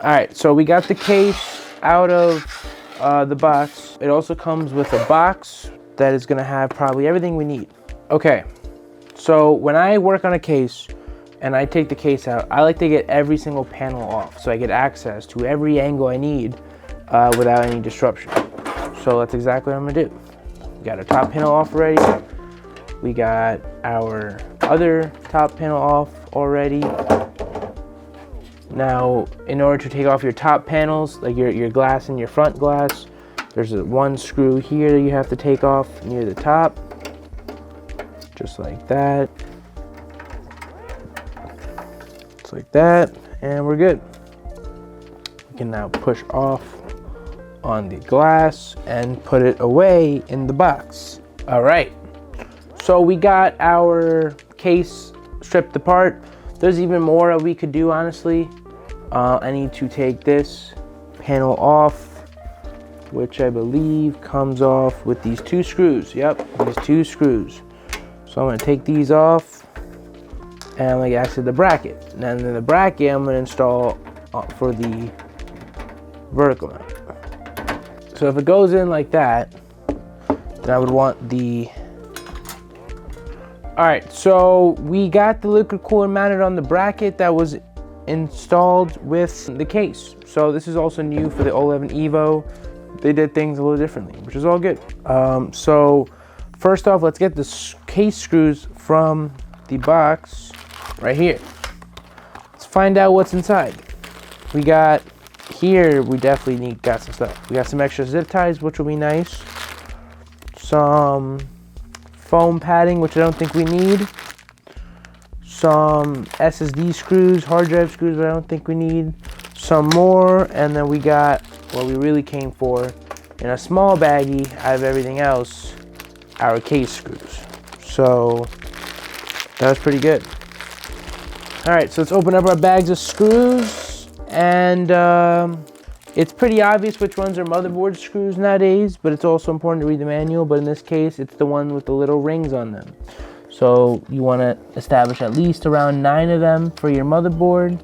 All right, so we got the case out of the box. It also comes with a box that is gonna have probably everything we need. Okay, so when I work on a case and I take the case out, I like to get every single panel off so I get access to every angle I need without any disruption. So that's exactly what I'm gonna do. We got our top panel off already. We got our other top panel off already. Now, in order to take off your top panels, like your glass and your front glass, there's one screw here that you have to take off near the top. Just like that. Just like that, and we're good. We can now push off on the glass and put it away in the box. All right, so we got our case stripped apart. There's even more that we could do, honestly. I need to take this panel off, which I believe comes off with these two screws. Yep, these two screws. So I'm gonna take these off and I'm gonna access the bracket. And then the bracket I'm gonna install for the vertical mount. So if it goes in like that, then I would want the... All right, so we got the liquid cooler mounted on the bracket that was installed with the case. So this is also new for the 11 Evo. They did things a little differently, which is all good. So first off, let's get the case screws from the box right here. Let's find out what's inside. We got here, we definitely got some stuff. We got some extra zip ties, which will be nice. Some foam padding, which I don't think we need. Some SSD screws, hard drive screws, but I don't think we need. Some more, and then we got what we really came for in a small baggie out of everything else, our case screws. So that was pretty good. All right, so let's open up our bags of screws, and it's pretty obvious which ones are motherboard screws nowadays, but it's also important to read the manual. But in this case, it's the one with the little rings on them. So you want to establish at least around 9 of them for your motherboard,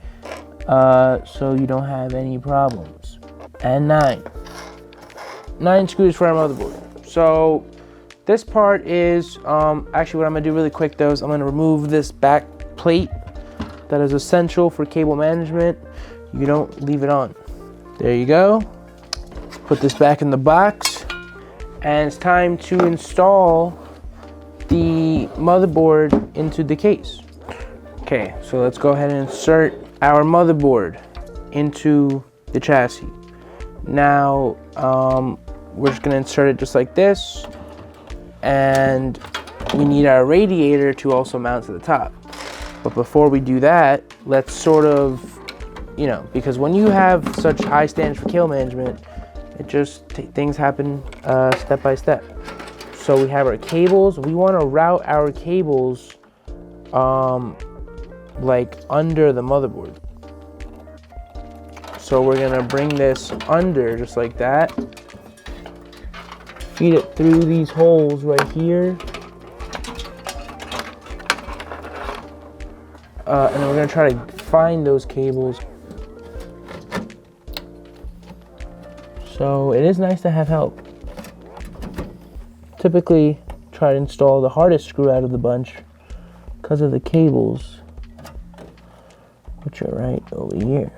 so you don't have any problems. And 9 screws for our motherboard. So this part is, actually what I'm gonna do really quick though is I'm gonna remove this back plate that is essential for cable management. You don't leave it on. There you go. Put this back in the box, and it's time to install the motherboard into the case. Okay, so let's go ahead and insert our motherboard into the chassis. Now, we're just gonna insert it just like this, and we need our radiator to also mount to the top. But before we do that, let's sort of, because when you have such high standards for cable management, it just, things happen step by step. So we have our cables. We want to route our cables like under the motherboard. So we're gonna bring this under just like that. Feed it through these holes right here. And then we're gonna try to find those cables. So it is nice to have help. Typically try to install the hardest screw out of the bunch because of the cables, which are right over here.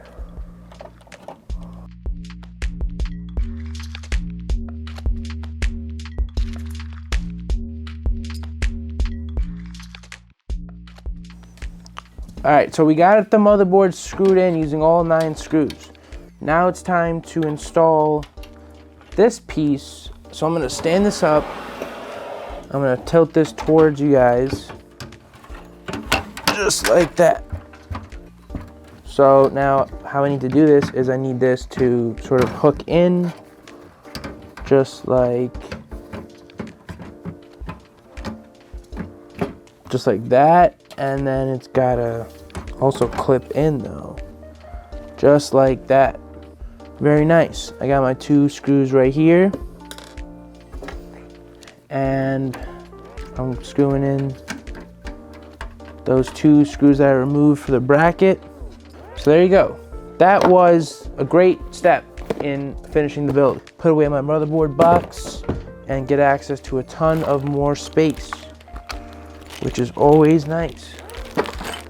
All right, so we got the motherboard screwed in using all 9 screws. Now it's time to install this piece. So I'm gonna stand this up. I'm gonna tilt this towards you guys, just like that. So now how I need to do this is I need this to sort of hook in, just like that. And then it's gotta also clip in though, just like that. Very nice. I got my 2 screws right here, and I'm screwing in those 2 screws that I removed for the bracket. So there you go. that was a great step in finishing the build. Put away my motherboard box and get access to a ton of more space, which is always nice.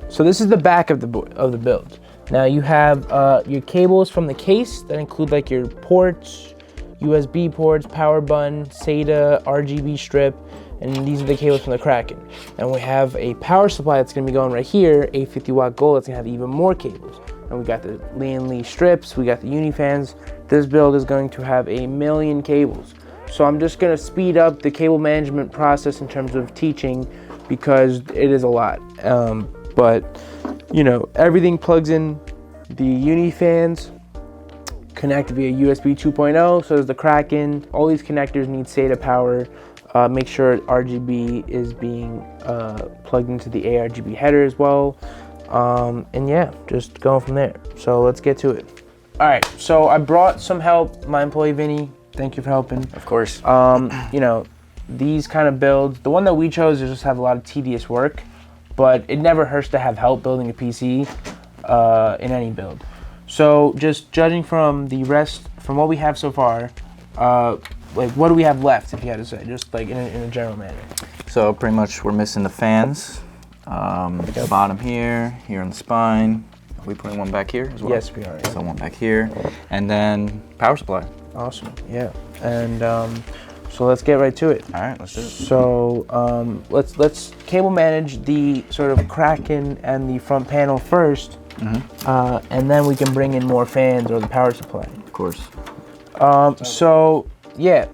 So this is the back of the build. Now you have your cables from the case that include like your ports, USB ports, power button, SATA, RGB strip, and these are the cables from the Kraken. And we have a power supply that's gonna be going right here, a 50-watt gold that's gonna have even more cables. And we got the Lee strips, we got the Unifans. This build is going to have 1,000,000 cables. So I'm just gonna speed up the cable management process in terms of teaching because it is a lot. But you know, everything plugs in the Unifans, connect via USB 2.0, so does the Kraken. All these connectors need SATA power. Make sure RGB is being plugged into the ARGB header as well. And yeah, just going from there. So let's get to it. All right, so I brought some help. My employee Vinny, thank you for helping. Of course. You know, these kind of builds, the one that we chose just have a lot of tedious work, but it never hurts to have help building a PC in any build. So just judging from the rest, from what we have so far, like what do we have left, if you had to say, just like in a general manner? So pretty much we're missing the fans. The bottom here on the spine. Are we putting one back here as well? Yes, we are. Yeah. So one back here, and then power supply. Awesome, yeah. And so let's get right to it. All right, let's do it. So let's cable manage the sort of Kraken and the front panel first. And then we can bring in more fans or the power supply. Of course. So yeah,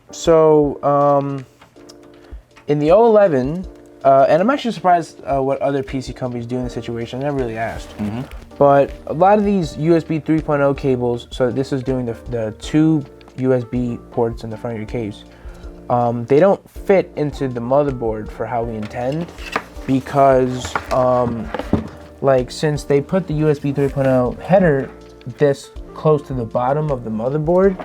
in the 011, and I'm actually surprised what other PC companies do in this situation. I never really asked. But a lot of these USB 3.0 cables, so this is doing the two USB ports in the front of your case, they don't fit into the motherboard for how we intend, because like since they put the USB 3.0 header this close to the bottom of the motherboard,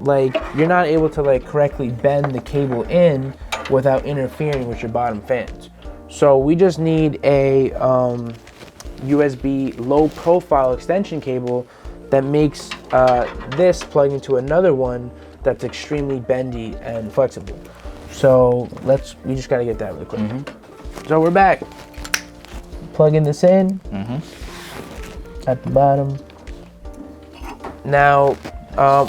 like you're not able to like correctly bend the cable in without interfering with your bottom fans. So we just need a USB low profile extension cable that makes this plug into another one that's extremely bendy and flexible. So we just gotta get that really quick. So we're back. Plugging this in at the bottom. Now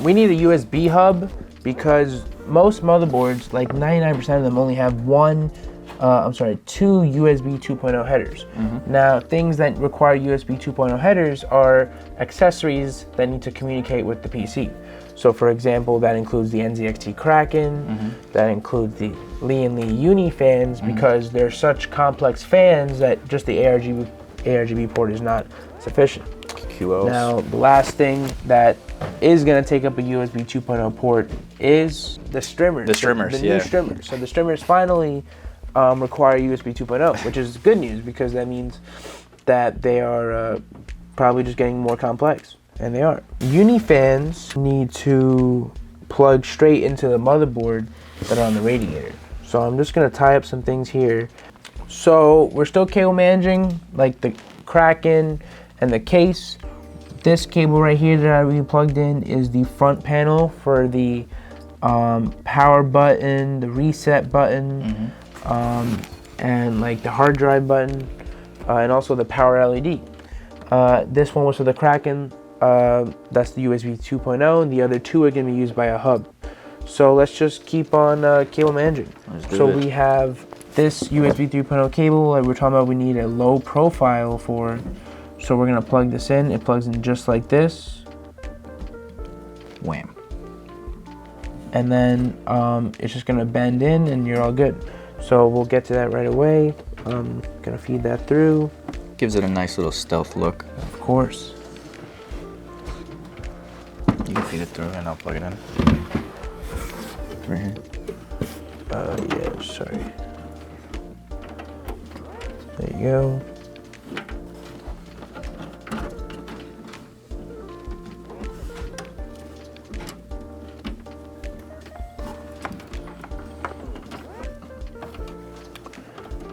we need a USB hub because most motherboards, like 99% of them, only have two USB 2.0 headers. Now, things that require USB 2.0 headers are accessories that need to communicate with the PC. So, for example, that includes the NZXT Kraken, that includes the Lee Unifans, because they're such complex fans that just the ARGB port is not sufficient. QOs. Now, the last thing that is going to take up a USB 2.0 port is the streamers. The new streamers. So the streamers finally require USB 2.0, which is good news because that means that they are probably just getting more complex, and they are. Unifans need to plug straight into the motherboard that are on the radiator. So I'm just going to tie up some things here. So we're still cable managing like the Kraken and the case. This cable right here that we plugged in is the front panel for the power button, the reset button, and like the hard drive button, and also the power LED. This one was for the Kraken. That's the USB 2.0, and the other two are going to be used by a hub. So let's just keep on cable managing. So we have this USB 3.0 cable that we're talking about. We need a low profile for. So we're gonna plug this in. It plugs in just like this. Wham. And then it's just gonna bend in and you're all good. So we'll get to that right away. I'm gonna feed that through. Gives it a nice little stealth look. Of course. You can feed it through and I'll plug it in. Right here. Yeah, sorry. There you go.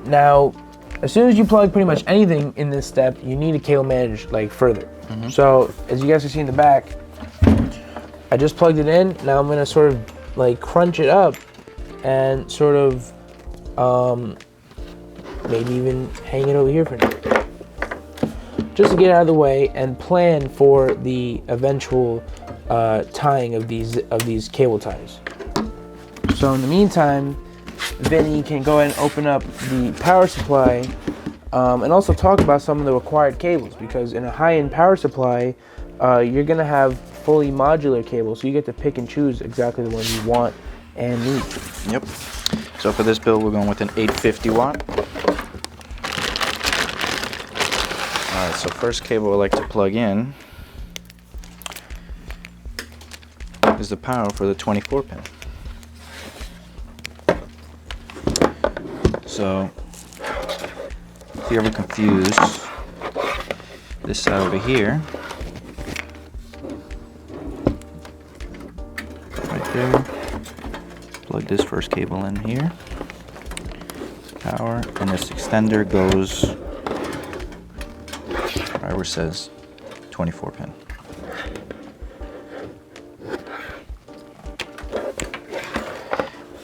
Now, as soon as you plug pretty much anything in this step, you need to cable manage like further. So as you guys can see in the back, I just plugged it in. Now I'm gonna sort of like crunch it up and sort of maybe even hang it over here for now, just to get out of the way and plan for the eventual tying of these cable ties. So in the meantime, Vinny can go ahead and open up the power supply and also talk about some of the required cables, because in a high-end power supply, you're gonna have fully modular cables, so you get to pick and choose exactly the ones you want and need. Yep. So for this build, we're going with an 850 watt. All right, so first cable I like to plug in is the power for the 24 pin. So if you're ever confused, this side over here, right there, plug this first cable in here, power, and this extender goes right where it says 24 pin.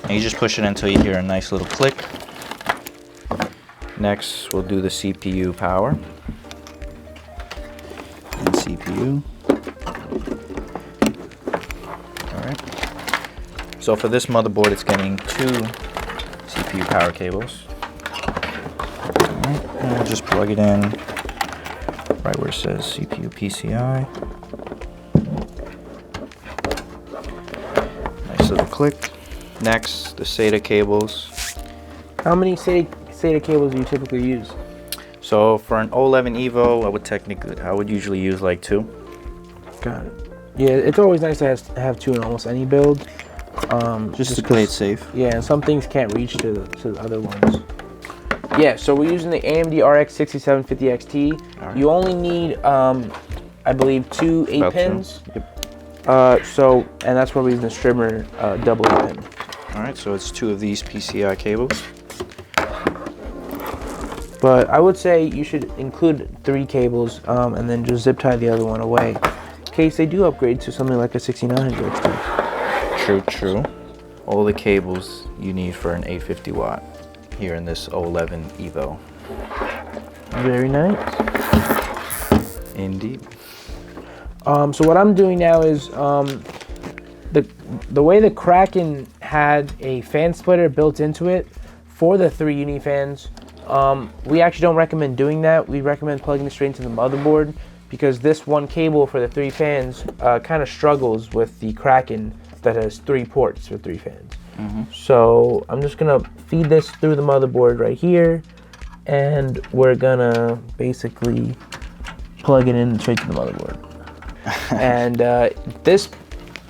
And you just push it until you hear a nice little click. Next, we'll do the CPU power. And CPU. Alright. So for this motherboard, it's getting 2 CPU power cables. Alright, and we'll just plug it in right where it says CPU PCI. Nice little click. Next, the SATA cables. How many SATA cables do you typically use? So for an 011 Evo, I would usually use like 2. Got it. Yeah, it's always nice to have 2 in almost any build. Just to play it safe. Yeah, and some things can't reach to the other ones. Yeah, so we're using the AMD RX 6750 XT. Right. You only need, I believe, 2 8-pins. Yep. And that's where we're using the Strimmer double 8-pin. All right, so it's 2 of these PCI cables. But I would say you should include 3 cables and then just zip tie the other one away in case they do upgrade to something like a 6900 XT. True. All the cables you need for an 850 watt here in this 011 Evo. Very nice. Indeed. So what I'm doing now is the way the Kraken had a fan splitter built into it for the 3 uni fans. We actually don't recommend doing that. We recommend plugging it straight into the motherboard, because this one cable for the 3 fans kind of struggles with the Kraken that has 3 ports for 3 fans. So I'm just gonna feed this through the motherboard right here, and we're gonna basically plug it in straight to the motherboard. And this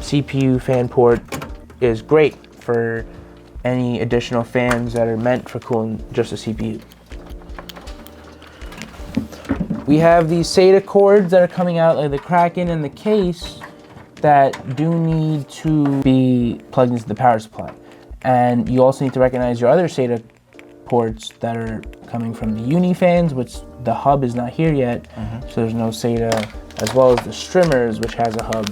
CPU fan port is great for any additional fans that are meant for cooling just a CPU. We have these SATA cords that are coming out like the Kraken and the case that do need to be plugged into the power supply. And you also need to recognize your other SATA ports that are coming from the uni fans, which the hub is not here yet, so there's no SATA, as well as the Strimmers, which has a hub,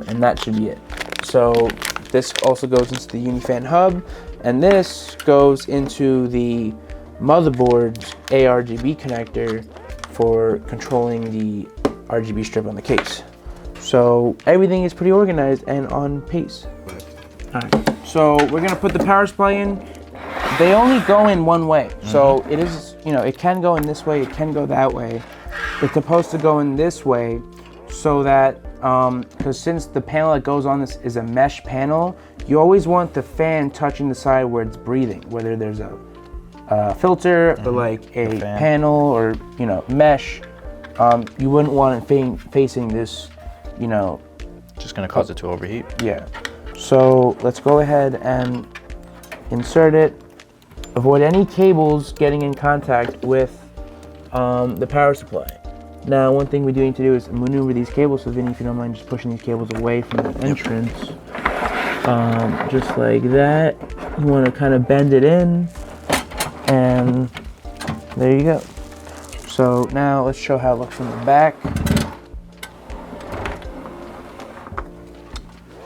and that should be it. So this also goes into the Unifan hub, and this goes into the motherboard's ARGB connector for controlling the RGB strip on the case. So everything is pretty organized and on pace. Alright, so we're gonna put the power supply in. They only go in one way, so it is, it can go in this way, it can go that way. It's supposed to go in this way so that, because since the panel that goes on this is a mesh panel, you always want the fan touching the side where it's breathing, whether there's a filter or like a panel or mesh. You wouldn't want it facing this, just gonna cause it to overheat. Yeah. So let's go ahead and insert it. Avoid any cables getting in contact with the power supply. Now, one thing we do need to do is maneuver these cables. So Vinny, if you don't mind just pushing these cables away from the entrance, just like that. You want to kind of bend it in and There you go. So now let's show how it looks from the back.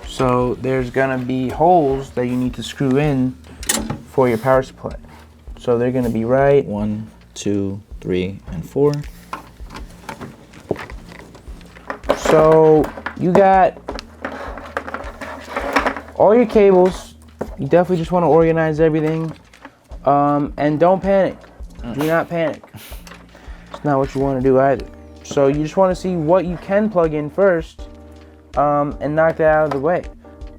So there's gonna be holes that you need to screw in for your power supply. So they're gonna be right 1, 2, 3, and 4. So you got all your cables. You definitely just want to organize everything, and don't panic. Do not panic. It's not what you want to do either. So you just want to see what you can plug in first, and knock that out of the way.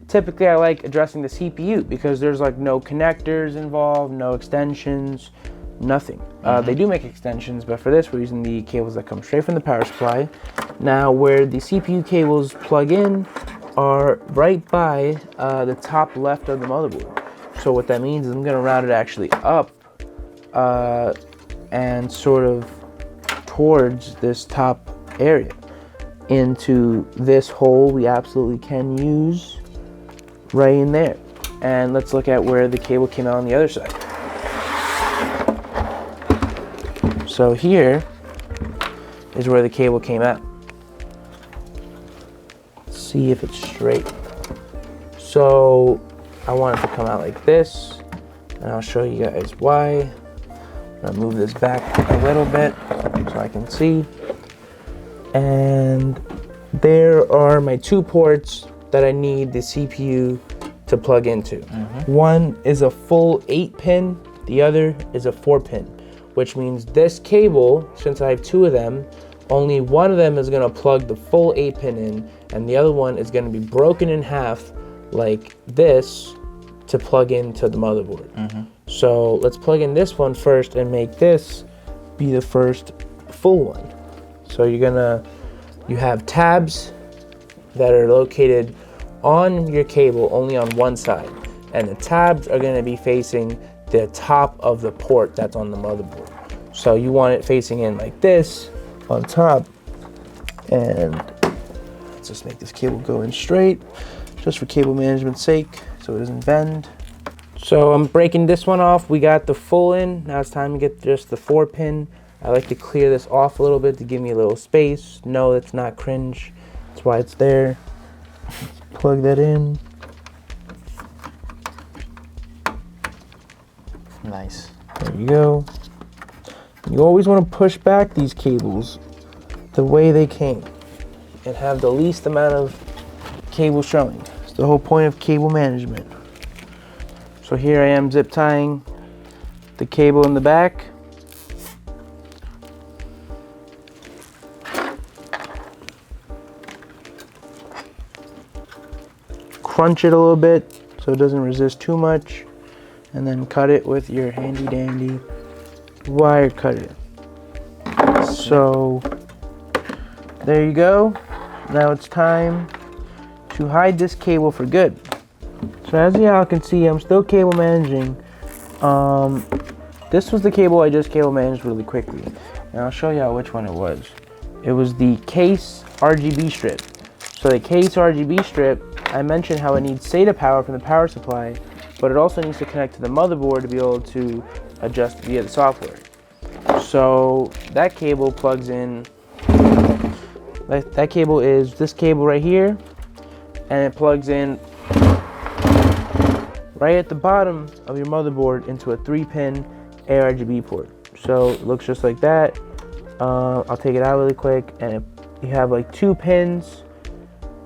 Typically, I like addressing the CPU because there's like no connectors involved, no extensions, nothing. They do make extensions, but for this, we're using the cables that come straight from the power supply. Now, where the CPU cables plug in are right by the top left of the motherboard. So what that means is I'm gonna route it actually up and sort of towards this top area into this hole we absolutely can use right in there. And let's look at where the cable came out on the other side. So here is where the cable came out. Let's see if it's straight. So I want it to come out like this, and I'll show you guys why. I'm gonna move this back a little bit so I can see. And there are my 2 ports that I need the CPU to plug into. One is a full 8-pin, the other is a 4-pin, which means this cable, since I have 2 of them, only one of them is gonna plug the full 8-pin in, and the other one is gonna be broken in half like this to plug into the motherboard. So let's plug in this one first and make this be the first full one. So you have tabs that are located on your cable only on one side, and the tabs are gonna be facing the top of the port that's on the motherboard. So you want it facing in like this on top, and let's just make this cable go in straight, just for cable management's sake, so it doesn't bend. So I'm breaking this one off. We got the full in. Now it's time to get just the 4-pin. I like to clear this off a little bit to give me a little space. No, it's not cringe. That's why it's there. Let's plug that in. Nice. There you go. You always want to push back these cables the way they came and have the least amount of cable showing. It's the whole point of cable management. So here I am zip tying the cable in the back. Crunch it a little bit so it doesn't resist too much, and then cut it with your handy dandy wire cutter. So there you go. Now it's time to hide this cable for good. So as y'all can see, I'm still cable managing. This was the cable I just cable managed really quickly, and I'll show y'all which one it was. It was the case RGB strip. So the case RGB strip, I mentioned how it needs SATA power from the power supply, but it also needs to connect to the motherboard to be able to adjust via the software. So that cable plugs in, that cable is this cable right here, and it plugs in right at the bottom of your motherboard into a 3-pin ARGB port. So it looks just like that. I'll take it out really quick, and you have like 2 pins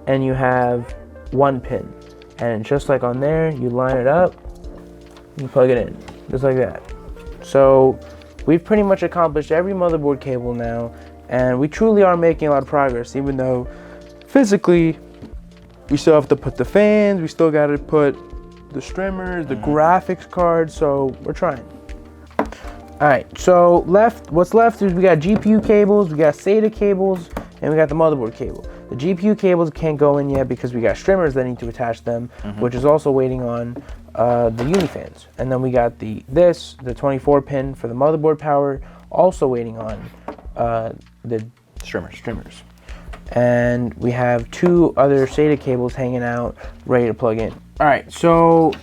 and you have 1 pin, and just like on there, you line it up, you plug it in just like that. So we've pretty much accomplished every motherboard cable now, and we truly are making a lot of progress, even though physically we still have to put the fans, we still got to put the streamers, the graphics card, so we're trying. All right, so what's left is we got GPU cables, we got SATA cables, and we got the motherboard cable. The GPU cables can't go in yet because we got streamers that need to attach them, which is also waiting on the Unifans. And then we got the 24-pin for the motherboard power, also waiting on the streamers. And we have 2 other SATA cables hanging out, ready to plug in. All right, so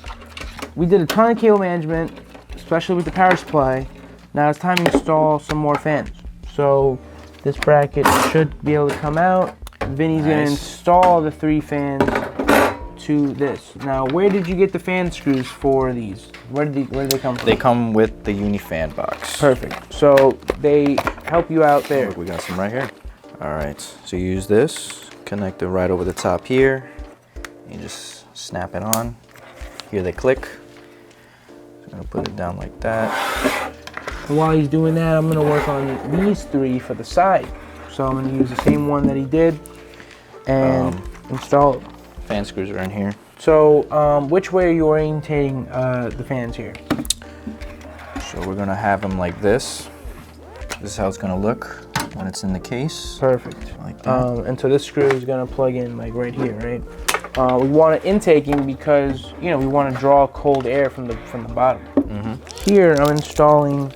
we did a ton of cable management, especially with the power supply. Now it's time to install some more fans. So this bracket should be able to come out. Vinny's gonna install the 3 fans to this. Now, where did you get the fan screws for these? Where did they come from? They come with the Unifan box. Perfect. So they help you out there. Look, we got some right here. All right, so you use this, connect it right over the top here. You just snap it on. Here they click. So I'm gonna put it down like that. And while he's doing that, I'm gonna work on these 3 for the side. So I'm gonna use the same one that he did and install it. Fan screws are in here. So which way are you orientating the fans here? So we're gonna have them like this. This is how it's gonna look when it's in the case. Perfect. Like that. And so this screw is gonna plug in like right here, right? We want it intaking because we want to draw cold air from the bottom. Here I'm installing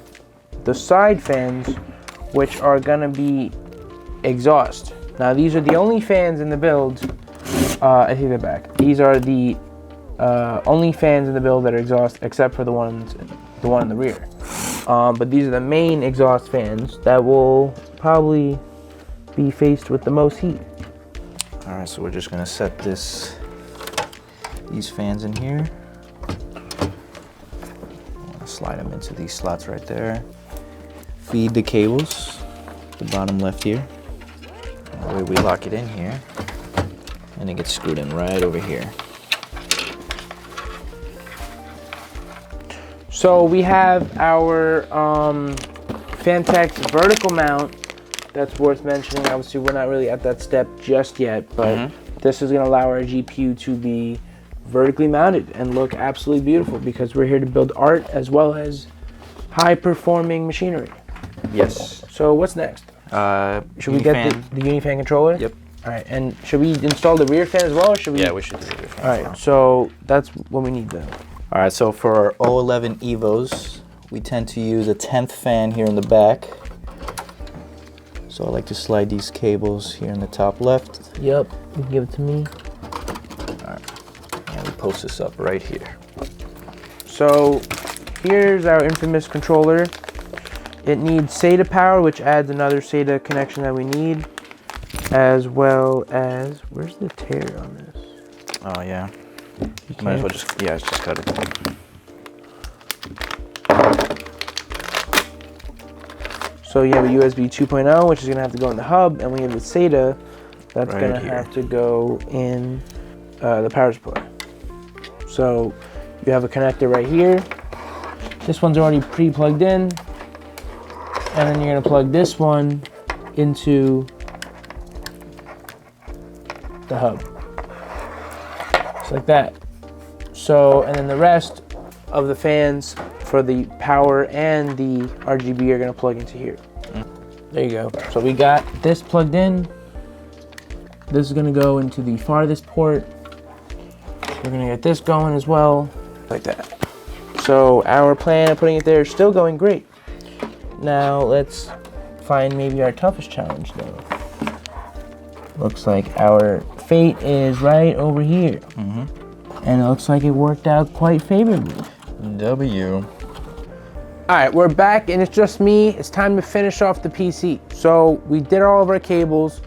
the side fans, which are gonna be exhaust. Now these are the only fans in the build. I think they're back. These are the only fans in the build that are exhaust, except for the one in the rear. But these are the main exhaust fans that will probably be faced with the most heat. All right, so we're just gonna set these fans in here. Slide them into these slots right there. Feed the cables, the bottom left here. That way we lock it in here, and it gets screwed in right over here. So we have our Fantex vertical mount. That's worth mentioning. Obviously, we're not really at that step just yet, but this is going to allow our GPU to be vertically mounted and look absolutely beautiful because we're here to build art as well as high-performing machinery. Yes. So what's next? Should we get the Unifan controller? Yep. All right, and should we install the rear fan as well, or should we? Yeah, we should do the rear fan. All right, so that's what we need then. All right, so for our 011 Evos, we tend to use a 10th fan here in the back. So I like to slide these cables here in the top left. Yep, you can give it to me. All right, and we post this up right here. So here's our infamous controller. It needs SATA power, which adds another SATA connection that we need, as well as, where's the tear on this? Oh yeah. You might as well just, just cut it. So you have a USB 2.0, which is gonna have to go in the hub, and we have the SATA that's right gonna here. have to go in the power supply. So you have a connector right here. This one's already pre-plugged in, and then you're gonna plug this one into the hub, just like that. So, and then the rest of the fans for the power and the RGB are gonna plug into here. There you go. So we got this plugged in. This is gonna go into the farthest port. We're gonna get this going as well, like that. So our plan of putting it there is still going great. Now let's find maybe our toughest challenge though. Looks like our fate is right over here. And it looks like it worked out quite favorably. W. All right, we're back and it's just me. It's time to finish off the PC. So we did all of our cables.